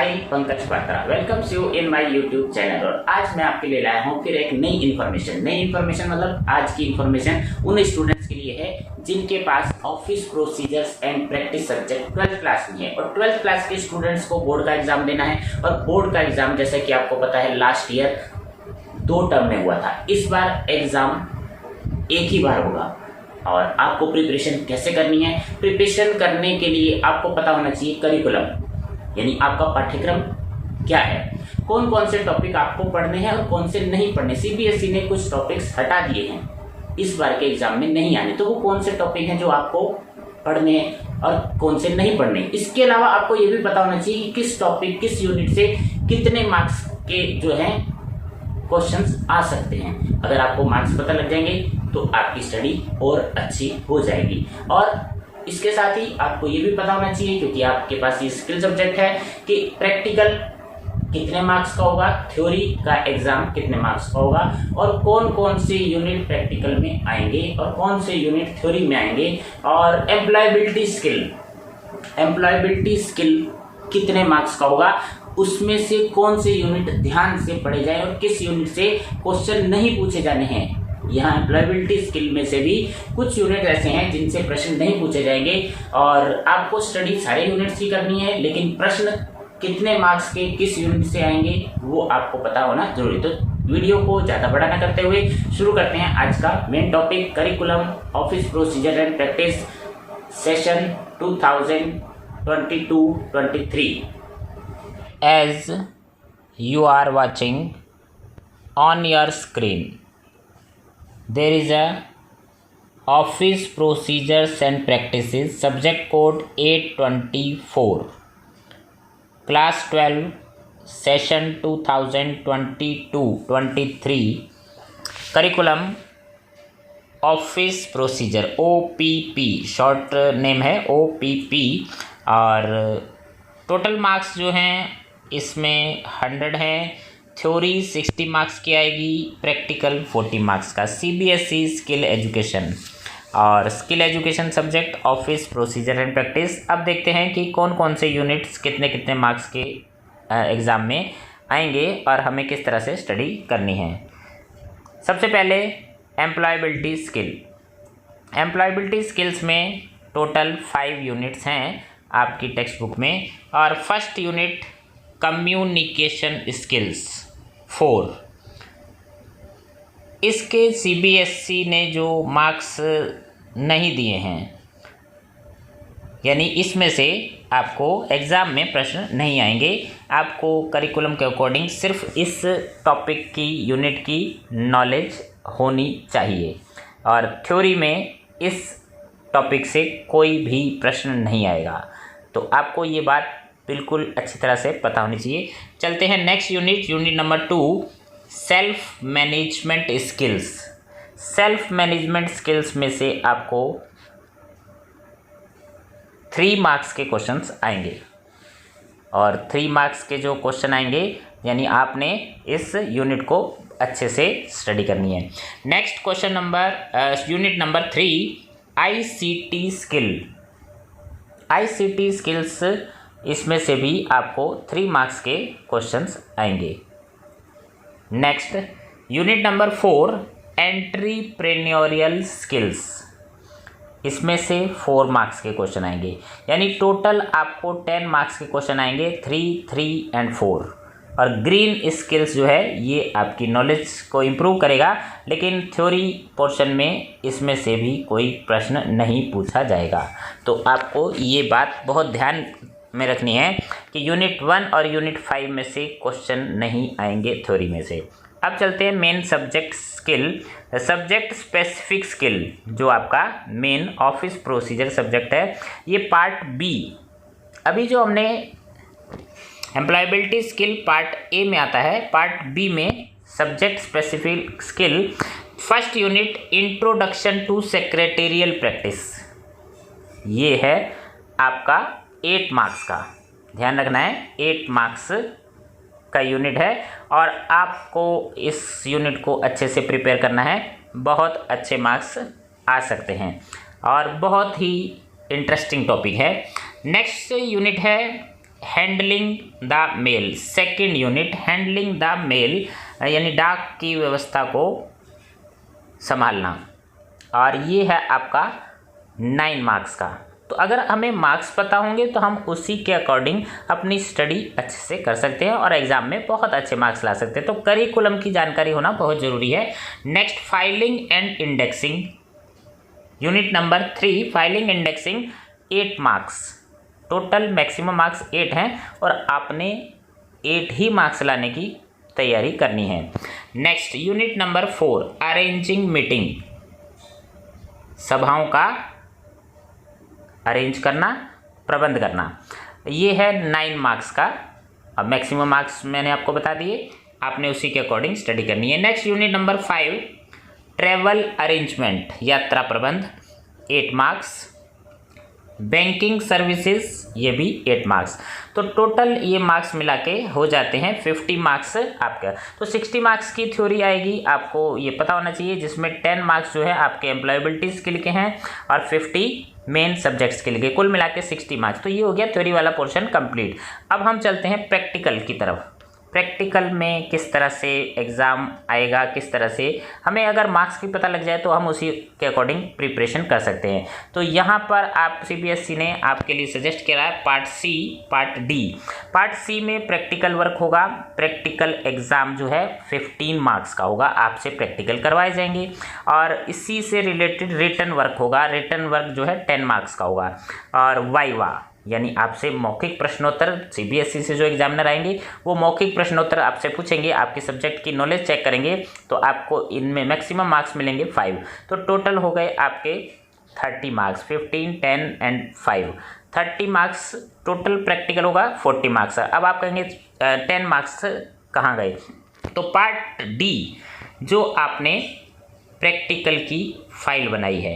I Pankaj Patra welcomes you in my YouTube channel. और आज मैं आपके लिए लाया हूँ फिर एक नई इन्फॉर्मेशन मतलब आज की इन्फॉर्मेशन उन स्टूडेंट्स के लिए है जिनके पास office procedures and practice subject 12th class में है। और 12th क्लास के स्टूडेंट्स को बोर्ड का एग्जाम देना है। और बोर्ड का एग्जाम जैसे कि आपको पता है लास्ट ईयर 2 टर्म में हुआ था, इस बार एग्जाम एक ही बार होगा। और आपको प्रिपरेशन कैसे करनी है, प्रिपरेशन करने के लिए आपको पता होना चाहिए करिकुलम यानी आपका पाठ्यक्रम क्या है, कौन कौन से टॉपिक आपको पढ़ने हैं और कौन से नहीं पढ़ने। सीबीएसई ने कुछ टॉपिक्स हटा दिए हैं, इस बार के एग्जाम में नहीं आने, तो वो कौन से टॉपिक हैं जो आपको पढ़ने और कौन से नहीं पढ़ने। इसके अलावा आपको ये भी पता होना चाहिए कि किस टॉपिक किस यूनिट से कितने मार्क्स के जो हैं क्वेश्चंस आ सकते हैं। अगर आपको मार्क्स पता लग जाएंगे तो आपकी स्टडी और अच्छी हो जाएगी। और इसके साथ ही आपको ये भी पता होना चाहिए, क्योंकि आपके पास ये स्किल सब्जेक्ट है, कि प्रैक्टिकल कितने मार्क्स का होगा, थ्योरी का एग्जाम कितने मार्क्स का होगा, और कौन कौन से यूनिट प्रैक्टिकल में आएंगे और कौन से यूनिट थ्योरी में आएंगे। और एम्प्लॉयबिलिटी स्किल कितने मार्क्स का होगा, उसमें से कौन से यूनिट ध्यान से पढ़े जाए और किस यूनिट से क्वेश्चन नहीं पूछे जाने हैं। यहाँ एम्प्लॉयबिलिटी स्किल में से भी कुछ यूनिट ऐसे हैं जिनसे प्रश्न नहीं पूछे जाएंगे और आपको स्टडी सारे यूनिट्स की करनी है, लेकिन प्रश्न कितने मार्क्स के किस यूनिट से आएंगे वो आपको पता होना जरूरी। तो वीडियो को ज़्यादा बड़ा न करते हुए शुरू करते हैं आज का main topic, curriculum office procedure and practice session 2022-23। As you are watching on your screen, there is a office procedures and practices subject code 824 class 12 session 2022-23 curriculum office procedure OPP short name है OPP। और total marks जो हैं इसमें 100 हैं, theory 60 marks की आएगी, practical 40 marks का। CBSE skill education और skill education subject office procedure and practice. अब देखते हैं कि कौन कौन से यूनिट्स कितने कितने मार्क्स के एग्ज़ाम में आएंगे और हमें किस तरह से स्टडी करनी है। सबसे पहले एम्प्लॉयबिलिटी स्किल्स में टोटल 5 यूनिट्स हैं आपकी टेक्स्ट बुक में। और फर्स्ट यूनिट कम्युनिकेशन स्किल्स 4। इसके सीबीएसई ने जो मार्क्स नहीं दिए हैं, यानी इसमें से आपको एग्ज़ाम में प्रश्न नहीं आएंगे। आपको करिकुलम के अकॉर्डिंग सिर्फ इस टॉपिक की यूनिट की नॉलेज होनी चाहिए और थ्योरी में इस टॉपिक से कोई भी प्रश्न नहीं आएगा। तो आपको ये बात बिल्कुल अच्छी तरह से पता होनी चाहिए। चलते हैं next unit number 2, self management skills में से आपको 3 मार्क्स के क्वेश्चंस आएंगे। और 3 मार्क्स के जो क्वेश्चन आएंगे यानी आपने इस यूनिट को अच्छे से स्टडी करनी है। Next unit number 3, ICT skills, इसमें से भी आपको 3 मार्क्स के क्वेश्चंस आएंगे। Next unit number 4, entrepreneurial skills, इसमें से 4 मार्क्स के क्वेश्चन आएंगे। यानी टोटल आपको 10 मार्क्स के क्वेश्चन आएंगे, 3, 3 एंड 4। और ग्रीन स्किल्स जो है ये आपकी नॉलेज को इम्प्रूव करेगा, लेकिन थ्योरी पोर्शन में इसमें से भी कोई प्रश्न नहीं पूछा जाएगा। तो आपको ये बात बहुत ध्यान में रखनी है कि यूनिट 1 और यूनिट 5 में से क्वेश्चन नहीं आएंगे थ्योरी में से। अब चलते हैं main subject subject specific skill, जो आपका मेन ऑफिस प्रोसीजर सब्जेक्ट है, ये पार्ट बी। अभी जो हमने एम्प्लॉयबिलिटी स्किल पार्ट ए में आता है, पार्ट बी में subject specific skill first unit introduction to secretarial practice, ये है आपका 8 मार्क्स का। ध्यान रखना है 8 मार्क्स का यूनिट है और आपको इस यूनिट को अच्छे से प्रिपेयर करना है। बहुत अच्छे मार्क्स आ सकते हैं और बहुत ही इंटरेस्टिंग टॉपिक है। नेक्स्ट यूनिट है handling the mail, second unit handling the mail यानी डाक की व्यवस्था को संभालना, और ये है आपका 9 मार्क्स का। तो अगर हमें मार्क्स पता होंगे तो हम उसी के अकॉर्डिंग अपनी स्टडी अच्छे से कर सकते हैं और एग्जाम में बहुत अच्छे मार्क्स ला सकते हैं। तो करिकुलम की जानकारी होना बहुत ज़रूरी है। Next, filing and indexing, unit number 3 filing indexing, 8 marks, total maximum marks 8 हैं और आपने 8 ही मार्क्स लाने की तैयारी करनी है। Next, unit number 4 arranging meeting, सभाओं का अरेंज करना, प्रबंध करना, ये है 9 मार्क्स का। अब मैक्सिमम मार्क्स मैंने आपको बता दिए, आपने उसी के अकॉर्डिंग स्टडी करनी है। Next, unit number 5 travel arrangement, यात्रा प्रबंध, 8 मार्क्स। बैंकिंग सर्विसेज, ये भी 8 मार्क्स। तो टोटल ये मार्क्स मिला के हो जाते हैं 50 मार्क्स आपका। तो 60 मार्क्स की थ्योरी आएगी, आपको ये पता होना चाहिए, जिसमें 10 मार्क्स जो है आपके एम्प्लॉयबिलिटी स्किल के हैं और 50 मेन सब्जेक्ट्स के लिए, कुल मिला के 60 मार्क्स। तो ये हो गया थ्योरी वाला पोर्शन कंप्लीट। अब हम चलते हैं प्रैक्टिकल की तरफ। प्रैक्टिकल में किस तरह से एग्ज़ाम आएगा, किस तरह से हमें अगर मार्क्स की पता लग जाए तो हम उसी के अकॉर्डिंग प्रिपरेशन कर सकते हैं। तो यहाँ पर आप CBSE ने आपके लिए सजेस्ट किया है part C, part D. Part C में प्रैक्टिकल वर्क होगा। प्रैक्टिकल एग्ज़ाम जो है 15 मार्क्स का होगा, आपसे प्रैक्टिकल करवाए जाएंगे और इसी से रिलेटेड रिटन वर्क होगा। रिटन वर्क जो है 10 मार्क्स का होगा और वाइवा यानी आपसे मौखिक प्रश्नोत्तर, CBSE से जो एग्जामिनर आएंगे वो मौखिक प्रश्नोत्तर आपसे पूछेंगे, आपके सब्जेक्ट की नॉलेज चेक करेंगे, तो आपको इनमें मैक्सिमम मार्क्स मिलेंगे 5। तो टोटल हो गए आपके 30 marks, 15, 10 and 5, 30 marks total. Practical होगा 40 मार्क्स। अब आप कहेंगे 10 मार्क्स कहाँ गए? तो पार्ट डी जो आपने प्रैक्टिकल की फाइल बनाई है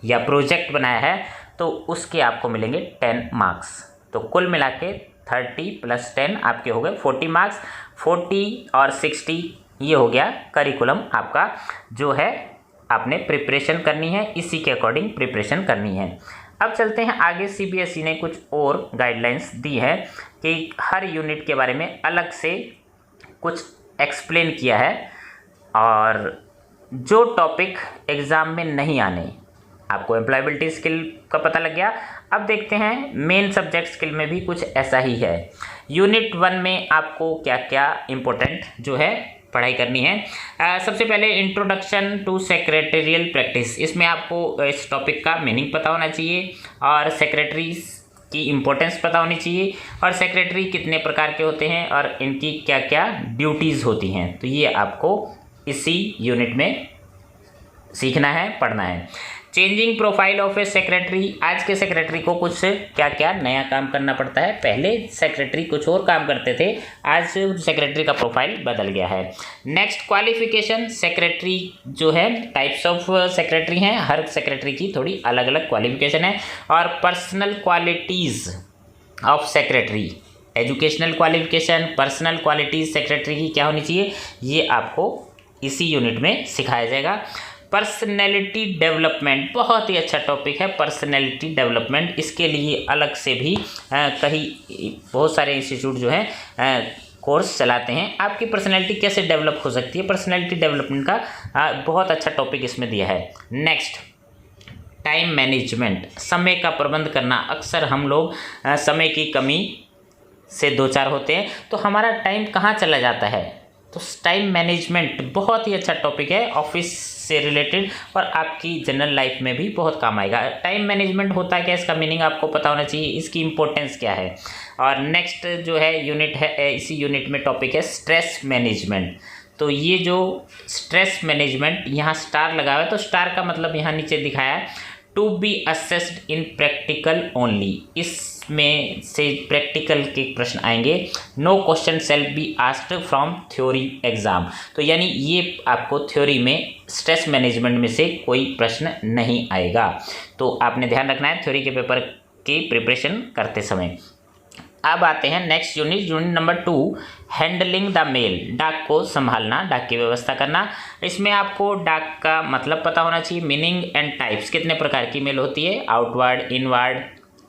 या प्रोजेक्ट बनाया है तो उसके आपको मिलेंगे 10 मार्क्स। तो कुल मिला के 30 + 10 आपके हो गए 40 मार्क्स। 40 और 60 ये हो गया करिकुलम आपका, जो है आपने प्रिपरेशन करनी है, इसी के अकॉर्डिंग प्रिपरेशन करनी है। अब चलते हैं आगे। CBSE ने कुछ और गाइडलाइंस दी है कि हर यूनिट के बारे में अलग से कुछ एक्सप्लेन किया है और जो टॉपिक एग्ज़ाम में नहीं आने, आपको एम्प्लॉयबिलिटी स्किल का पता लग गया। अब देखते हैं मेन सब्जेक्ट स्किल में भी कुछ ऐसा ही है। यूनिट 1 में आपको क्या क्या इम्पोर्टेंट जो है पढ़ाई करनी है। सबसे पहले इंट्रोडक्शन टू सेक्रेटेरियल प्रैक्टिस, इसमें आपको इस टॉपिक का मीनिंग पता होना चाहिए और सेक्रेटरीज की इम्पोर्टेंस पता होनी चाहिए और सेक्रेटरी कितने प्रकार के होते हैं और इनकी क्या क्या ड्यूटीज़ होती हैं। तो ये आपको इसी यूनिट में सीखना है, पढ़ना है। Changing profile of A secretary, आज के सेक्रेटरी को कुछ क्या क्या नया काम करना पड़ता है। पहले सेक्रेटरी कुछ और काम करते थे, आज सेक्रेटरी का प्रोफाइल बदल गया है। नेक्स्ट, क्वालिफिकेशन, सेक्रेटरी जो है टाइप्स ऑफ सेक्रेटरी हैं, हर सेक्रेटरी की थोड़ी अलग अलग क्वालिफिकेशन है। और personal qualities of secretary, educational qualification, personal qualities secretary की क्या होनी चाहिए, ये आपको इसी यूनिट में सिखाया जाएगा। पर्सनैलिटी डेवलपमेंट, बहुत ही अच्छा टॉपिक है पर्सनैलिटी डेवलपमेंट। इसके लिए अलग से भी कहीं बहुत सारे इंस्टीट्यूट जो हैं कोर्स चलाते हैं। आपकी पर्सनैलिटी कैसे डेवलप हो सकती है, पर्सनैलिटी डेवलपमेंट का बहुत अच्छा टॉपिक इसमें दिया है। नेक्स्ट, टाइम मैनेजमेंट, समय का प्रबंध करना। अक्सर हम लोग समय की कमी से दो चार होते हैं, तो हमारा टाइम कहाँ चला जाता है। तो टाइम मैनेजमेंट बहुत ही अच्छा टॉपिक है, ऑफिस से रिलेटेड और आपकी जनरल लाइफ में भी बहुत काम आएगा। टाइम मैनेजमेंट होता है क्या, इसका मीनिंग आपको पता होना चाहिए, इसकी इंपॉर्टेंस क्या है। और नेक्स्ट जो है यूनिट है, इसी यूनिट में टॉपिक है स्ट्रेस मैनेजमेंट। तो ये जो स्ट्रेस मैनेजमेंट, यहाँ स्टार लगा हुआ है, तो स्टार का मतलब यहाँ नीचे दिखाया है to be assessed in practical only. इसमें से प्रैक्टिकल के प्रश्न आएंगे। No question shall be asked from theory exam. तो यानी ये आपको थ्योरी में स्ट्रेस मैनेजमेंट में से कोई प्रश्न नहीं आएगा, तो आपने ध्यान रखना है थ्योरी के पेपर की प्रिपरेशन करते समय। अब आते हैं next unit, unit number 2, handling the mail, डाक को संभालना, डाक की व्यवस्था करना। इसमें आपको डाक का मतलब पता होना चाहिए, मीनिंग एंड टाइप्स, कितने प्रकार की मेल होती है, आउटवर्ड, इनवर्ड,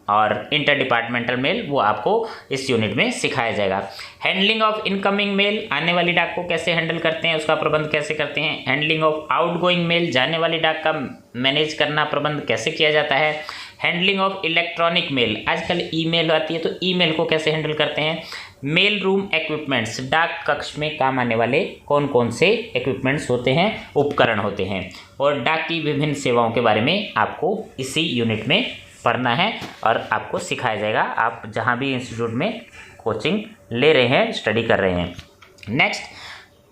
और इंटर डिपार्टमेंटल मेल वो आपको इस यूनिट में सिखाया जाएगा। हैंडलिंग ऑफ इनकमिंग मेल, आने वाली डाक को कैसे हैंडल करते हैं, उसका प्रबंध कैसे करते हैं। हैंडलिंग ऑफ आउटगोइंग मेल, जाने वाली डाक का मैनेज करना, प्रबंध कैसे किया जाता है। हैंडलिंग ऑफ इलेक्ट्रॉनिक मेल, आजकल ईमेल आती है तो ईमेल को कैसे हैंडल करते हैं। मेल रूम इक्विपमेंट्स, डाक कक्ष में काम आने वाले कौन कौन से इक्विपमेंट्स होते हैं, उपकरण होते हैं। और डाक की विभिन्न सेवाओं के बारे में आपको इसी यूनिट में पढ़ना है और आपको सिखाया जाएगा, आप जहाँ भी इंस्टीट्यूट में कोचिंग ले रहे हैं, स्टडी कर रहे हैं। Next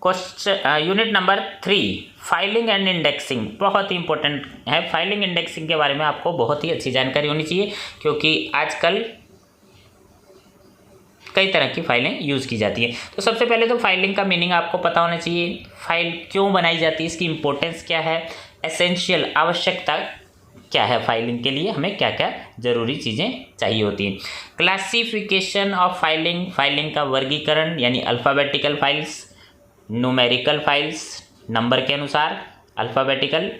question, unit number 3, filing and indexing, बहुत ही इंपॉर्टेंट है। फाइलिंग इंडेक्सिंग के बारे में आपको बहुत ही अच्छी जानकारी होनी चाहिए, क्योंकि आजकल कई तरह की फाइलें यूज़ की जाती है। तो सबसे पहले तो फाइलिंग का मीनिंग आपको पता होना चाहिए, फाइल क्यों बनाई जाती है, इसकी इंपॉर्टेंस क्या है, एसेंशियल आवश्यकता क्या है, फाइलिंग के लिए हमें क्या क्या ज़रूरी चीज़ें चाहिए होती हैं। क्लासिफिकेशन ऑफ फाइलिंग, फाइलिंग का वर्गीकरण, यानी alphabetical files, numerical files number के अनुसार, अल्फ़ाबेटिकल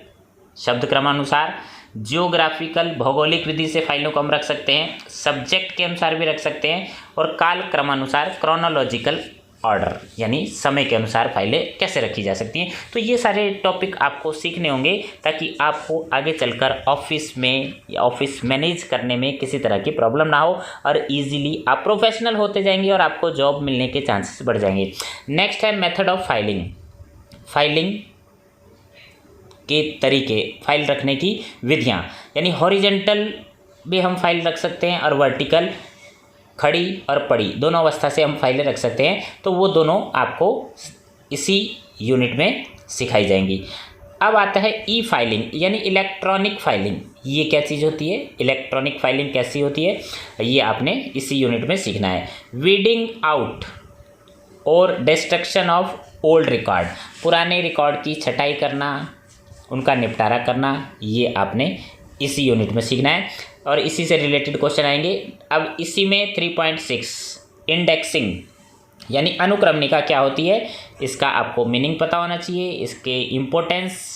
शब्द क्रमानुसार, जियोग्राफिकल भौगोलिक विधि से फाइलों को हम रख सकते हैं, सब्जेक्ट के अनुसार भी रख सकते हैं, और काल क्रमानुसार क्रोनोलॉजिकल ऑर्डर, यानी समय के अनुसार फाइलें कैसे रखी जा सकती हैं। तो ये सारे टॉपिक आपको सीखने होंगे ताकि आपको आगे चलकर ऑफिस में या ऑफिस मैनेज करने में किसी तरह की प्रॉब्लम ना हो और इजीली आप प्रोफेशनल होते जाएंगे और आपको जॉब मिलने के चांसेस बढ़ जाएंगे। नेक्स्ट है मेथड ऑफ फाइलिंग, फाइलिंग के तरीके, फाइल रखने की विधियाँ, यानी हॉरिजेंटल भी हम फाइल रख सकते हैं और वर्टिकल, खड़ी और पड़ी, दोनों अवस्था से हम फाइलें रख सकते हैं। तो वो दोनों आपको इसी यूनिट में सिखाई जाएंगी। अब आता है ई फाइलिंग, यानी इलेक्ट्रॉनिक फाइलिंग। ये क्या चीज़ होती है, इलेक्ट्रॉनिक फाइलिंग कैसी होती है, ये आपने इसी यूनिट में सीखना है। वीडिंग आउट और डिस्ट्रक्शन ऑफ ओल्ड रिकॉर्ड, पुराने रिकॉर्ड की छटाई करना, उनका निपटारा करना, ये आपने इसी यूनिट में सीखना है और इसी से रिलेटेड क्वेश्चन आएंगे। अब इसी में 3.6 इंडेक्सिंग, यानी अनुक्रमणिका क्या होती है, इसका आपको मीनिंग पता होना चाहिए, इसके इम्पोर्टेंस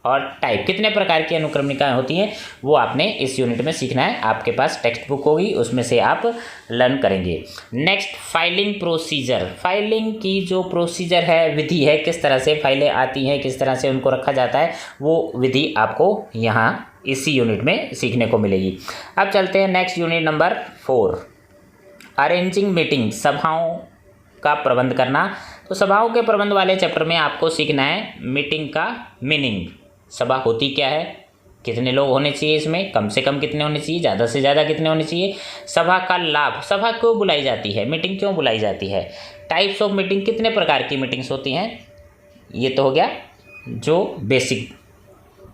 और टाइप, कितने प्रकार की अनुक्रमणिकाएं होती हैं, वो आपने इस यूनिट में सीखना है। आपके पास टेक्स्ट बुक होगी, उसमें से आप लर्न करेंगे। नेक्स्ट फाइलिंग प्रोसीजर, फाइलिंग की जो प्रोसीजर है, विधि है, किस तरह से फाइलें आती हैं, किस तरह से उनको रखा जाता है, वो विधि आपको यहाँ इसी यूनिट में सीखने को मिलेगी। अब चलते हैं next unit number 4, arranging meeting, सभाओं का प्रबंध करना। तो सभाओं के प्रबंध वाले चैप्टर में आपको सीखना है मीटिंग का मीनिंग, सभा होती क्या है, कितने लोग होने चाहिए इसमें, कम से कम कितने होने चाहिए, ज़्यादा से ज़्यादा कितने होने चाहिए, सभा का लाभ, सभा क्यों बुलाई जाती है, मीटिंग क्यों बुलाई जाती है, टाइप्स ऑफ मीटिंग, कितने प्रकार की मीटिंग्स होती हैं। ये तो हो गया जो बेसिक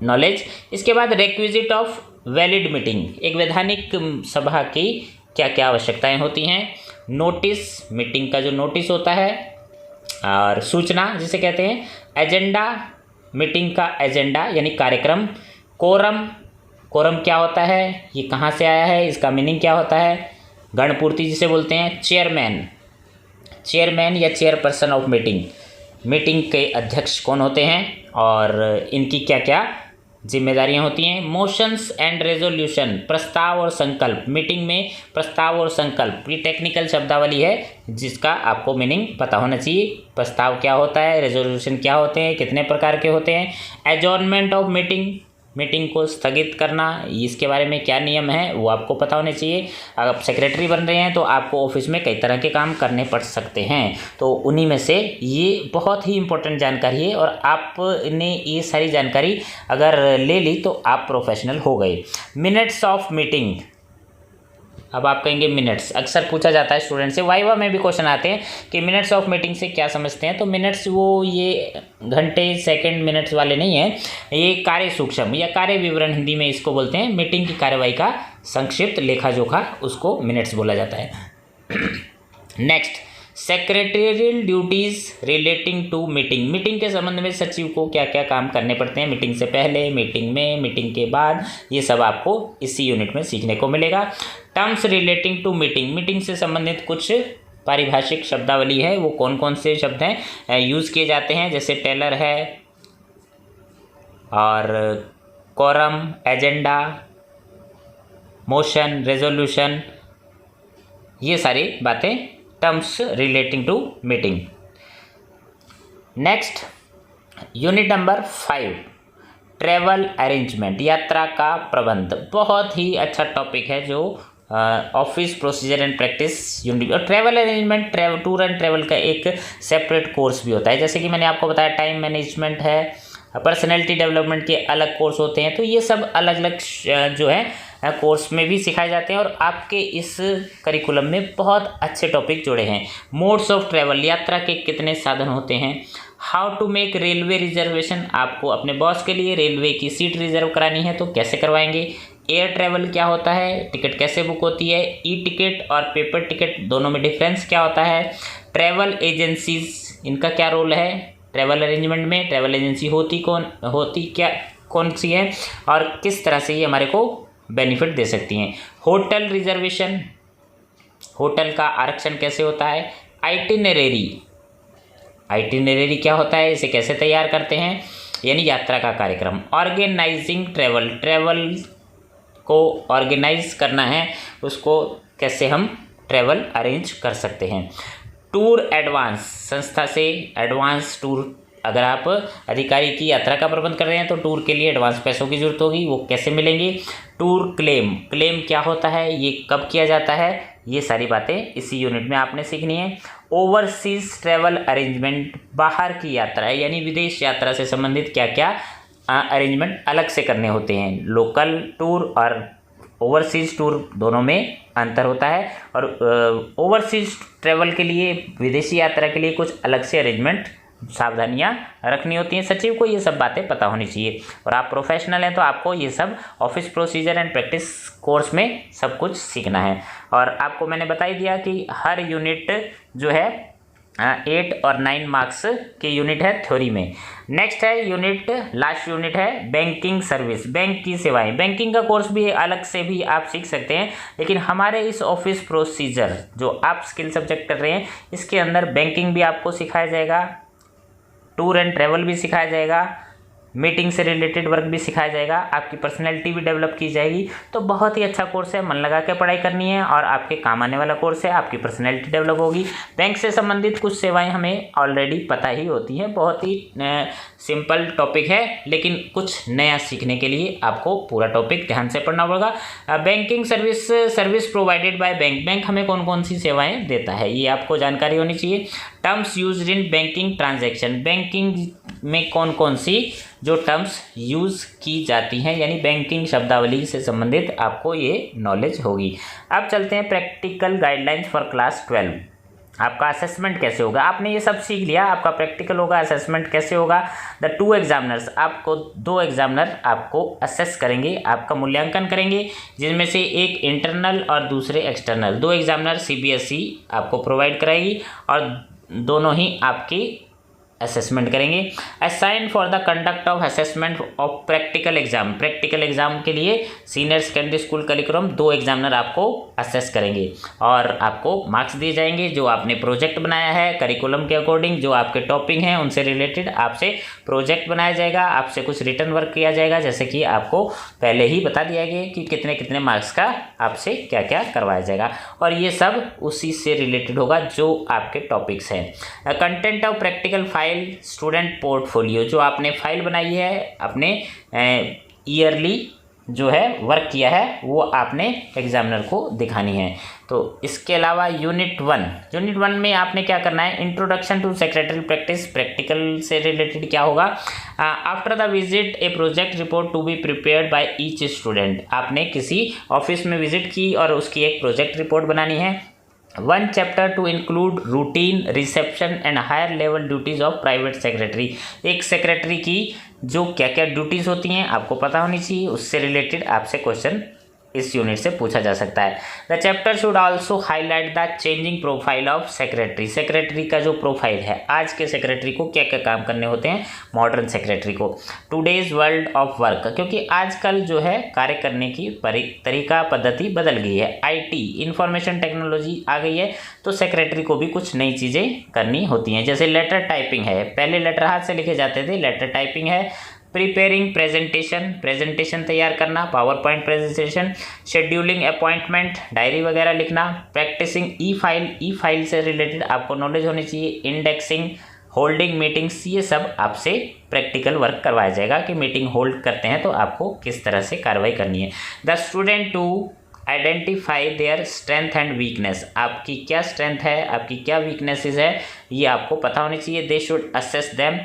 नॉलेज। इसके बाद रिक्विजिट ऑफ वैलिड मीटिंग, एक वैधानिक सभा की क्या क्या आवश्यकताएं होती हैं। नोटिस, मीटिंग का जो नोटिस होता है, और सूचना जिसे कहते हैं, एजेंडा, मीटिंग का एजेंडा यानी कार्यक्रम, कोरम, कोरम क्या होता है, ये कहाँ से आया है, इसका मीनिंग क्या होता है, गणपूर्ति जिसे बोलते हैं, चेयरमैन, चेयरमैन या चेयरपर्सन ऑफ मीटिंग, मीटिंग के अध्यक्ष कौन होते हैं और इनकी क्या क्या जिम्मेदारियां होती हैं। मोशंस एंड रेजोल्यूशन, प्रस्ताव और संकल्प, मीटिंग में प्रस्ताव और संकल्प, ये टेक्निकल शब्दावली है जिसका आपको मीनिंग पता होना चाहिए। प्रस्ताव क्या होता है, रेजोल्यूशन क्या होते हैं, कितने प्रकार के होते हैं। एडजॉर्नमेंट ऑफ मीटिंग, मीटिंग को स्थगित करना, इसके बारे में क्या नियम है वो आपको पता होने चाहिए। अगर आप सेक्रेटरी बन रहे हैं तो आपको ऑफिस में कई तरह के काम करने पड़ सकते हैं, तो उन्हीं में से ये बहुत ही इंपॉर्टेंट जानकारी है और आपने ये सारी जानकारी अगर ले ली तो आप प्रोफेशनल हो गए। मिनट्स ऑफ मीटिंग, अब आप कहेंगे मिनट्स, अक्सर पूछा जाता है स्टूडेंट से, वाइवा में भी क्वेश्चन आते हैं कि मिनट्स ऑफ मीटिंग से क्या समझते हैं। तो मिनट्स वो ये घंटे सेकंड मिनट्स वाले नहीं हैं, ये कार्य सूक्ष्म या कार्य विवरण हिंदी में इसको बोलते हैं। मीटिंग की कार्यवाही का संक्षिप्त लेखा जोखा, उसको मिनट्स बोला जाता है। Next, secretarial duties relating to meeting, meeting के संबंध में सचिव को क्या क्या काम करने पड़ते हैं, मीटिंग से पहले, मीटिंग में, मीटिंग के बाद, ये सब आपको इसी यूनिट में सीखने को मिलेगा। Terms relating to meeting, meeting से संबंधित कुछ पारिभाषिक शब्दावली है, वो कौन कौन से शब्द हैं यूज़ किए जाते हैं, जैसे टेलर है और कोरम, एजेंडा, मोशन, रेजोल्यूशन, ये सारी बातें terms relating to meeting. Next unit number 5 travel arrangement, यात्रा का प्रबंध। बहुत ही अच्छा टॉपिक है जो office procedure and practice unit. और travel arrangement tour and travel का एक सेपरेट कोर्स भी होता है, जैसे कि मैंने आपको बताया टाइम मैनेजमेंट है, पर्सनैलिटी डेवलपमेंट के अलग कोर्स होते हैं। तो ये सब अलग अलग जो है कोर्स में भी सिखाए जाते हैं और आपके इस करिकुलम में बहुत अच्छे टॉपिक जुड़े हैं। मोड्स ऑफ ट्रैवल, यात्रा के कितने साधन होते हैं। How to make railway reservation, आपको अपने बॉस के लिए रेलवे की सीट रिजर्व करानी है तो कैसे करवाएंगे। एयर ट्रैवल क्या होता है, टिकट कैसे बुक होती है। ई टिकट और पेपर टिकट दोनों में डिफरेंस क्या होता है। ट्रैवल एजेंसीज, इनका क्या रोल है ट्रैवल अरेंजमेंट में। ट्रैवल एजेंसी कौन सी है और किस तरह से ये हमारे को बेनिफिट दे सकती हैं। होटल रिजर्वेशन, होटल का आरक्षण कैसे होता है। आइटिनरी क्या होता है, इसे कैसे तैयार करते हैं, यानी यात्रा का कार्यक्रम। ऑर्गेनाइजिंग ट्रैवल को ऑर्गेनाइज करना है, उसको कैसे हम ट्रैवल अरेंज कर सकते हैं। टूर एडवांस, संस्था से एडवांस टूर, अगर आप अधिकारी की यात्रा का प्रबंध कर रहे हैं तो टूर के लिए एडवांस पैसों की जरूरत होगी, वो कैसे मिलेंगे। टूर क्लेम क्या होता है, ये कब किया जाता है, ये सारी बातें इसी यूनिट में आपने सीखनी है। ओवरसीज ट्रैवल अरेंजमेंट, बाहर की यात्रा है यानी विदेश यात्रा से संबंधित क्या क्या अरेंजमेंट अलग से करने होते हैं। लोकल टूर और ओवरसीज टूर दोनों में अंतर होता है और ओवरसीज ट्रैवल के लिए, विदेशी यात्रा के लिए कुछ अलग से अरेंजमेंट सावधानियां रखनी होती हैं। सचिव को ये सब बातें पता होनी चाहिए और आप प्रोफेशनल हैं तो आपको ये सब office procedure and practice course में सब कुछ सीखना है। और आपको मैंने बता ही दिया कि हर यूनिट जो है 8 और 9 मार्क्स के यूनिट है थ्योरी में। नेक्स्ट है लास्ट यूनिट है बैंकिंग सर्विस, बैंक की सेवाएं। बैंकिंग का कोर्स भी अलग से भी आप सीख सकते हैं, लेकिन हमारे इस ऑफिस प्रोसीजर जो आप स्किल सब्जेक्ट कर रहे हैं इसके अंदर बैंकिंग भी आपको सिखाया जाएगा, टूर एंड ट्रैवल भी सिखाया जाएगा, मीटिंग से रिलेटेड वर्क भी सिखाया जाएगा, आपकी पर्सनैलिटी भी डेवलप की जाएगी। तो बहुत ही अच्छा कोर्स है, मन लगा के पढ़ाई करनी है और आपके काम आने वाला कोर्स है, आपकी पर्सनैलिटी डेवलप होगी। बैंक से संबंधित कुछ सेवाएं हमें ऑलरेडी पता ही होती हैं, बहुत ही सिंपल टॉपिक है, लेकिन कुछ नया सीखने के लिए आपको पूरा टॉपिक ध्यान से पढ़ना पड़ेगा। Banking service provided by bank हमें कौन कौन सी सेवाएँ देता है ये आपको जानकारी होनी चाहिए। Terms used in banking transaction, banking में कौन कौन सी जो टर्म्स यूज़ की जाती हैं यानी बैंकिंग शब्दावली से संबंधित आपको ये नॉलेज होगी। अब चलते हैं प्रैक्टिकल गाइडलाइंस फॉर क्लास 12। आपका असेसमेंट कैसे होगा, आपने ये सब सीख लिया, आपका प्रैक्टिकल होगा, असेसमेंट कैसे होगा। द 2 एग्जामिनर्स, आपको 2 एग्जामिनर आपको असेस करेंगे, आपका मूल्यांकन करेंगे, जिनमें से एक इंटरनल और दूसरे एक्सटर्नल। 2 एग्जामिनर CBSE आपको प्रोवाइड कराएगी और दोनों ही आपकी असेसमेंट करेंगे। Assign for the conduct of assessment of practical exam के लिए senior secondary school curriculum 2 examiner आपको असेस करेंगे और आपको मार्क्स दिए जाएंगे। जो आपने प्रोजेक्ट बनाया है करिकुलम के अकॉर्डिंग, जो आपके टॉपिक हैं उनसे रिलेटेड आपसे प्रोजेक्ट बनाया जाएगा, आपसे कुछ रिटर्न वर्क किया जाएगा, जैसे कि आपको पहले ही बता दिया गया कि कितने कितने मार्क्स का आपसे क्या क्या करवाया जाएगा और ये सब उसी से रिलेटेड होगा जो आपके टॉपिक्स हैं। Content of practical file, student portfolio, जो आपने फाइल बनाई है अपने ईयरली जो है वर्क किया है वो आपने एग्जामिनर को दिखानी है। तो इसके अलावा यूनिट 1 में आपने क्या करना है, introduction to secretary practice, practical से रिलेटेड क्या होगा। After the visit a project report to be prepared by each student, आपने किसी ऑफिस में विजिट की और उसकी एक प्रोजेक्ट रिपोर्ट बनानी है। 1 chapter to include routine, reception and higher level duties of private secretary, एक सेक्रेटरी की जो क्या क्या ड्यूटीज़ होती हैं आपको पता होनी चाहिए, उससे रिलेटेड आपसे क्वेश्चन इस यूनिट से पूछा जा सकता है। The chapter should also highlight the changing profile of secretary, secretary का जो प्रोफाइल है, आज के सेक्रेटरी को क्या क्या काम करने होते हैं, मॉडर्न सेक्रेटरी को। टुडेज वर्ल्ड ऑफ वर्क, क्योंकि आजकल जो है कार्य करने की तरीका पद्धति बदल गई है, IT इंफॉर्मेशन टेक्नोलॉजी आ गई है, तो सेक्रेटरी को भी कुछ नई चीज़ें करनी होती हैं। जैसे लेटर टाइपिंग है, पहले लेटर हाथ से लिखे जाते थे, लेटर टाइपिंग है, प्रिपेयरिंग प्रेजेंटेशन तैयार करना, power point presentation, scheduling appointment, diary वगैरह लिखना, प्रैक्टिसिंग ई फाइल से रिलेटेड आपको नॉलेज होनी चाहिए, इंडेक्सिंग, होल्डिंग मीटिंग्स, ये सब आपसे प्रैक्टिकल वर्क करवाया जाएगा कि मीटिंग होल्ड करते हैं तो आपको किस तरह से कार्रवाई करनी है। The student to identify their strength and weakness, आपकी क्या स्ट्रेंथ है, आपकी क्या वीकनेसेस है, ये आपको पता होनी चाहिए। They should assess them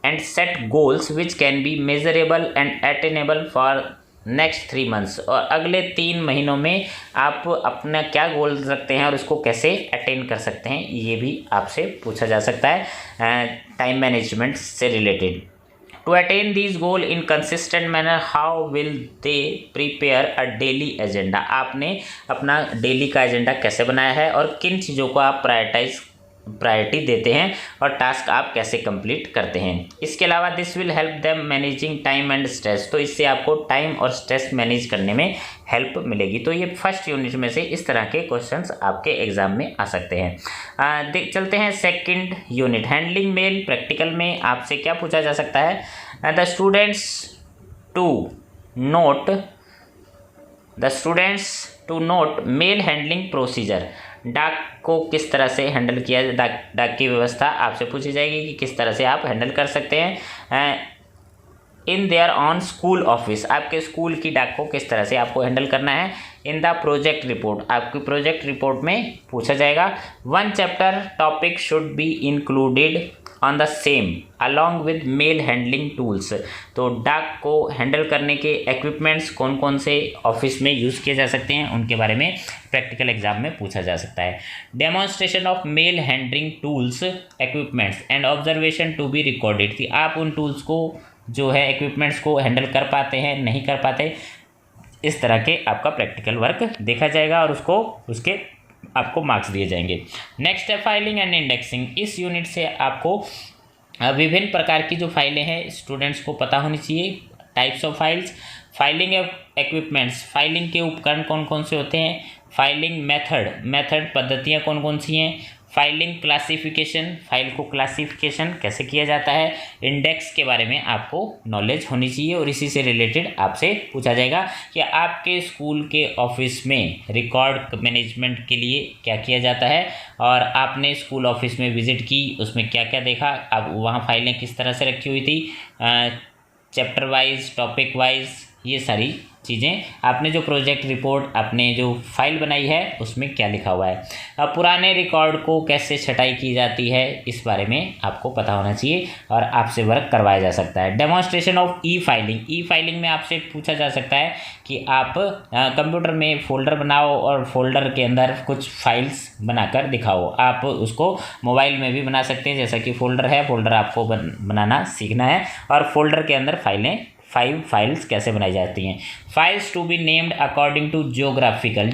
and set goals which can be measurable and attainable for next 3 months, और अगले 3 महीनों में आप अपना क्या गोल रखते हैं और उसको कैसे अटेन कर सकते हैं, ये भी आपसे पूछा जा सकता है टाइम मैनेजमेंट से related. To attain this goal in consistent manner, how will they prepare a daily agenda, आपने अपना डेली का एजेंडा कैसे बनाया है और किन चीज़ों को आप प्रायोरिटी देते हैं और टास्क आप कैसे कंप्लीट करते हैं। इसके अलावा this will help them managing time and stress, तो इससे आपको टाइम और स्ट्रेस मैनेज करने में हेल्प मिलेगी। तो ये फर्स्ट यूनिट में से इस तरह के क्वेश्चंस आपके एग्जाम में आ सकते हैं। चलते हैं second unit, handling mail. Practical में आपसे क्या पूछा जा सकता है, the students to note mail handling procedure, डाक को किस तरह से हैंडल किया, डाक की व्यवस्था आपसे पूछी जाएगी कि किस तरह से आप हैंडल कर सकते हैं in their on school office, आपके स्कूल की डाक को किस तरह से आपको हैंडल करना है। इन द प्रोजेक्ट रिपोर्ट, आपकी प्रोजेक्ट रिपोर्ट में पूछा जाएगा। 1 chapter topic should be included on the same along with mail handling tools, तो डाक को हैंडल करने के इक्विपमेंट्स कौन कौन से ऑफिस में यूज़ किए जा सकते हैं उनके बारे में प्रैक्टिकल एग्जाम में पूछा जा सकता है। Demonstration of mail handling tools equipments and observation to be recorded, कि आप उन टूल्स को जो है इक्विपमेंट्स को हैंडल कर पाते हैं नहीं कर पाते, इस तरह के आपका प्रैक्टिकल वर्क देखा जाएगा और उसके आपको मार्क्स दिए जाएंगे। नेक्स्ट है फाइलिंग एंड इंडेक्सिंग। इस यूनिट से आपको विभिन्न प्रकार की जो फाइलें हैं स्टूडेंट्स को पता होनी चाहिए, types of files, filing equipments, filing के उपकरण कौन कौन से होते हैं, फाइलिंग मेथड पद्धतियाँ कौन कौन सी हैं, फाइलिंग क्लासिफिकेशन, फाइल को क्लासिफिकेशन कैसे किया जाता है, इंडेक्स के बारे में आपको नॉलेज होनी चाहिए और इसी से रिलेटेड आपसे पूछा जाएगा कि आपके स्कूल के ऑफिस में रिकॉर्ड मैनेजमेंट के लिए क्या किया जाता है और आपने स्कूल ऑफिस में विजिट की, उसमें क्या क्या देखा, अब वहाँ फाइलें किस तरह से रखी हुई थी, चैप्टर वाइज, टॉपिक वाइज, ये सारी चीज़ें, आपने जो प्रोजेक्ट रिपोर्ट, आपने जो फाइल बनाई है उसमें क्या लिखा हुआ है। अब पुराने रिकॉर्ड को कैसे छटाई की जाती है इस बारे में आपको पता होना चाहिए और आपसे वर्क करवाया जा सकता है। डेमोन्स्ट्रेशन ऑफ ई फाइलिंग में आपसे पूछा जा सकता है कि आप कंप्यूटर में फ़ोल्डर बनाओ और फोल्डर के अंदर कुछ फाइल्स बनाकर दिखाओ। आप उसको मोबाइल में भी बना सकते हैं, जैसा कि फोल्डर आपको बनाना सीखना है और फोल्डर के अंदर 5 फाइल्स कैसे बनाई जाती हैं। Files to be named according to geographical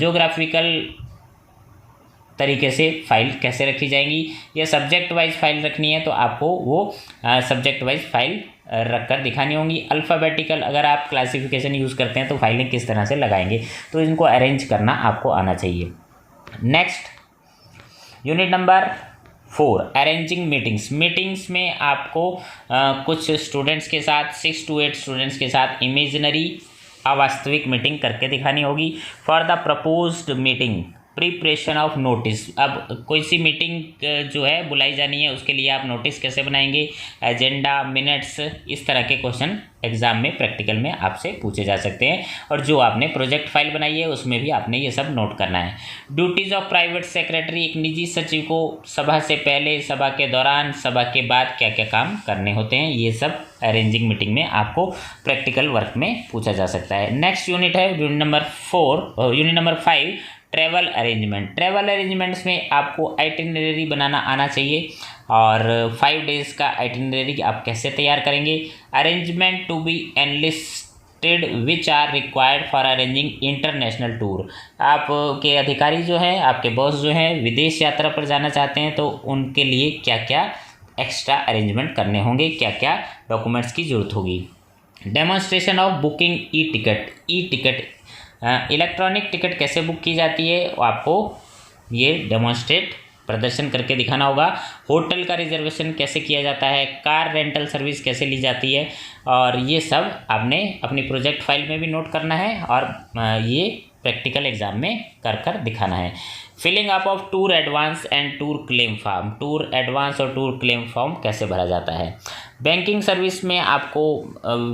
तरीके से फाइल कैसे रखी जाएंगी, या सब्जेक्ट वाइज फाइल रखनी है तो आपको वो सब्जेक्ट वाइज फाइल रखकर दिखानी होंगी। अल्फ़ाबेटिकल, अगर आप क्लासिफिकेशन यूज़ करते हैं तो फाइलें किस तरह से लगाएंगे, तो इनको अरेंज करना आपको आना चाहिए। Next unit number 4, arranging meetings में आपको कुछ स्टूडेंट्स के साथ 6 to 8 स्टूडेंट्स के साथ इमेजिनरी अवास्तविक मीटिंग करके दिखानी होगी। For the proposed meeting preparation of notice, अब कोई सी मीटिंग जो है बुलाई जानी है उसके लिए आप नोटिस कैसे बनाएंगे, एजेंडा, मिनट्स, इस तरह के क्वेश्चन एग्जाम में प्रैक्टिकल में आपसे पूछे जा सकते हैं और जो आपने प्रोजेक्ट फाइल बनाई है उसमें भी आपने ये सब नोट करना है। ड्यूटीज़ ऑफ प्राइवेट सेक्रेटरी, एक निजी सचिव को सभा से पहले, सभा के दौरान, सभा के बाद क्या क्या काम करने होते हैं, ये सब अरेंजिंग मीटिंग में आपको प्रैक्टिकल वर्क में पूछा जा सकता है। नेक्स्ट यूनिट है यूनिट नंबर 5, ट्रैवल अरेंजमेंट्स में आपको आइटिनरी बनाना आना चाहिए और 5 डेज़ का आइटिनरी आप कैसे तैयार करेंगे। Arrangement to be enlisted which are required for arranging international tour, आपके अधिकारी जो हैं, आपके बॉस जो हैं विदेश यात्रा पर जाना चाहते हैं तो उनके लिए क्या क्या एक्स्ट्रा अरेंजमेंट करने होंगे, क्या क्या डॉक्यूमेंट्स की ज़रूरत होगी। Demonstration of booking e ticket electronic ticket कैसे बुक की जाती है आपको ये डेमोन्स्ट्रेट प्रदर्शन करके दिखाना होगा। होटल का रिजर्वेशन कैसे किया जाता है, कार रेंटल सर्विस कैसे ली जाती है, और ये सब आपने अपनी प्रोजेक्ट फाइल में भी नोट करना है और ये प्रैक्टिकल एग्जाम में कर दिखाना है। Filling up of tour advance and tour claim form, tour advance और टूर क्लेम फॉर्म कैसे भरा जाता है। बैंकिंग सर्विस में आपको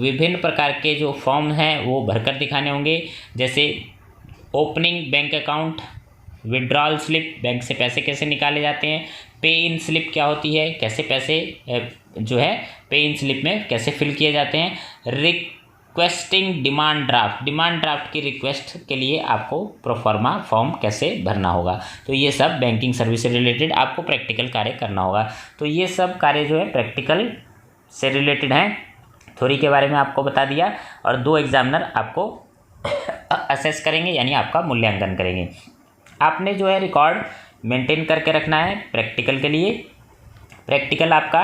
विभिन्न प्रकार के जो फॉर्म हैं वो भरकर दिखाने होंगे, जैसे opening bank account, withdrawal slip, bank से पैसे कैसे निकाले जाते हैं, पे इन स्लिप क्या होती है, कैसे पैसे जो है पे इन स्लिप में कैसे फिल किए जाते हैं, requesting demand draft, demand draft की रिक्वेस्ट के लिए आपको प्रोफार्मा फॉर्म कैसे भरना होगा। तो ये सब बैंकिंग सर्विस से रिलेटेड आपको प्रैक्टिकल कार्य करना होगा। तो ये सब कार्य जो है प्रैक्टिकल से रिलेटेड हैं। थ्योरी के बारे में आपको बता दिया और 2 एग्जामिनर आपको असेस करेंगे, यानी आपका मूल्यांकन करेंगे। आपने जो है रिकॉर्ड मेंटेन करके रखना है प्रैक्टिकल के लिए। प्रैक्टिकल आपका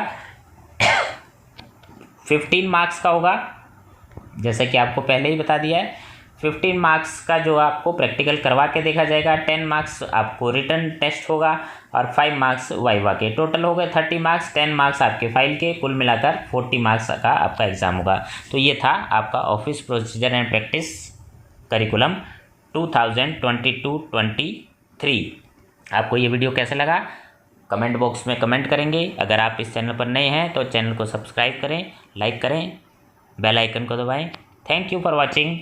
15 मार्क्स का होगा, जैसा कि आपको पहले ही बता दिया है। 15 मार्क्स का जो आपको प्रैक्टिकल करवा के देखा जाएगा, 10 मार्क्स आपको रिटन टेस्ट होगा और 5 मार्क्स वाइवा के। टोटल हो गए 30 मार्क्स, 10 मार्क्स आपके फाइल के, कुल मिलाकर 40 मार्क्स का आपका एग्ज़ाम होगा। तो ये था आपका office procedure and practice curriculum 2022-23। आपको ये वीडियो कैसे लगा कमेंट बॉक्स में कमेंट करेंगे। अगर आप इस चैनल पर नए हैं तो चैनल को सब्सक्राइब करें, लाइक करें, बेल आइकन को दबाएं। Thank you for watching.